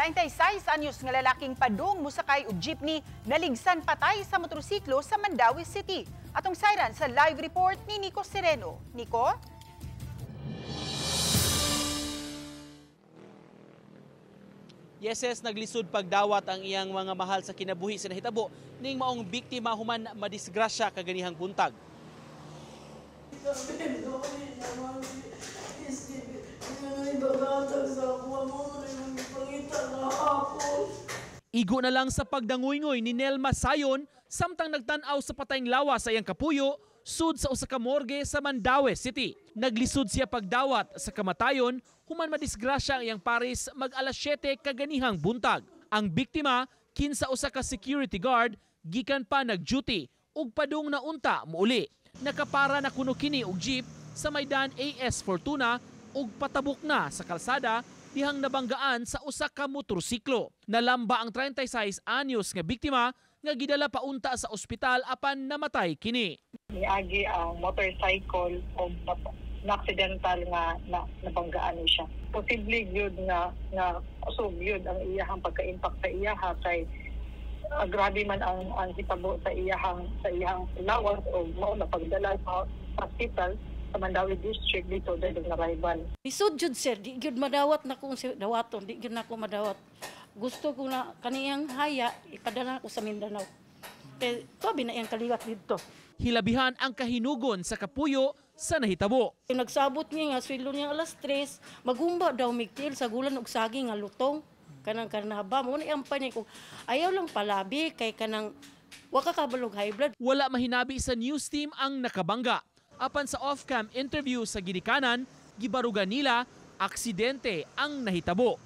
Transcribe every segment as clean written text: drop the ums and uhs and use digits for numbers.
36 anyos nga lalaking padung musakay og jeepney naligsan patay sa motorsiklo sa Mandawi City. Atong sayran sa live report ni Nico Sereno. Nico? Yeses, naglisod pagdawat ang iyang mga mahal sa kinabuhi sa nahitabo ning maong biktima human madisgrasya kaganihang buntag. Igo na lang sa pagdangoy-ngoy ni Nelma Sayon samtang nagtanaw sa patayng lawas sa iyang kapuyo sud sa usa ka morgue sa Mandawi City. Naglisod siya pagdawat sa kamatayon human madisgrasya ang iyang pares mag-alas 7 kaganihang buntag. Ang biktima kinsa usa ka security guard gikan pa nag-duty ug padung na unta muuli. Nakapara na kuno kini og jeep sa Maydan AS Fortuna ug patabok na sa kalsada dihang nabanggaan sa usa ka motorsiklo. Nalamba ang 36 anyos nga biktima nga gidala paunta sa ospital apan namatay kini. Niagi ang motorcycle o na-accidental nga nabanggaan siya. Posible yun nga usog yun ang iyahang pagka-impact sa iyaha kay grabe man ang hitabo sa iyahang lawas o mao na pagdala sa hospital sa Mandawi District dito dahil na rival. Lisod jud sir, di gyud madawat na kung dawaton, di gyud nako madawat. Gusto ko na kaniyang haya ipadala ko sa Mindanao. Kay tabi na iyang kaliwat dito. Hilabihan ang kahinugon sa kapuyo sa nahitabo. Nagsabot niya nga sweldo niya alas 3, magumba daw migtil sa gulan og saging nga lutong. Kanang karnaba mo na iyang panay ko. Ayaw lang palabi kay kanang waka kabalog high blood. Wala mahinabi sa news team ang nakabangga. Apan sa off-cam interview sa ginikanan, gibarugan nila aksidente ang nahitabo.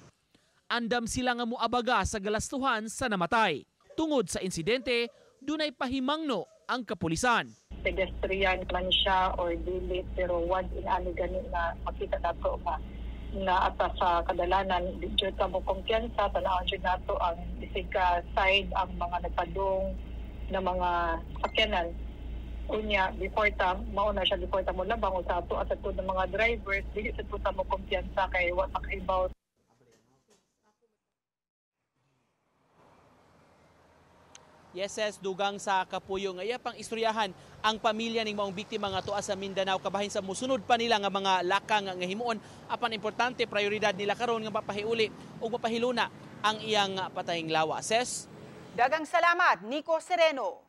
Andam sila nga muabaga sa galastuhan sa namatay. Tungod sa insidente, dunay pahimangno ang kapulisan. Pedestrian man siya or dili pero wag inani gani na makita nato na atas sa kadalanan dito ta mo kumpiyansa tanawon jud nato ang bisig ka side ang mga nagpadung na mga sakyanan. Unya before ta mauna siya before ta mo labang sa ato at ato ng mga drivers dili sa ta mo kumpiyansa kay wa makahibaw. Yeses, dugang sa kapuyo nga iya pang istoryahan ang pamilya ning maong biktima nga tuwa sa Mindanao kabahin sa musunod pa nila nga mga lakang nga himuon. Apan importante prioridad nila karon nga mapahiuli ug mapahiluna ang iyang patayng lawas. Ses, dagang salamat Nico Sereno.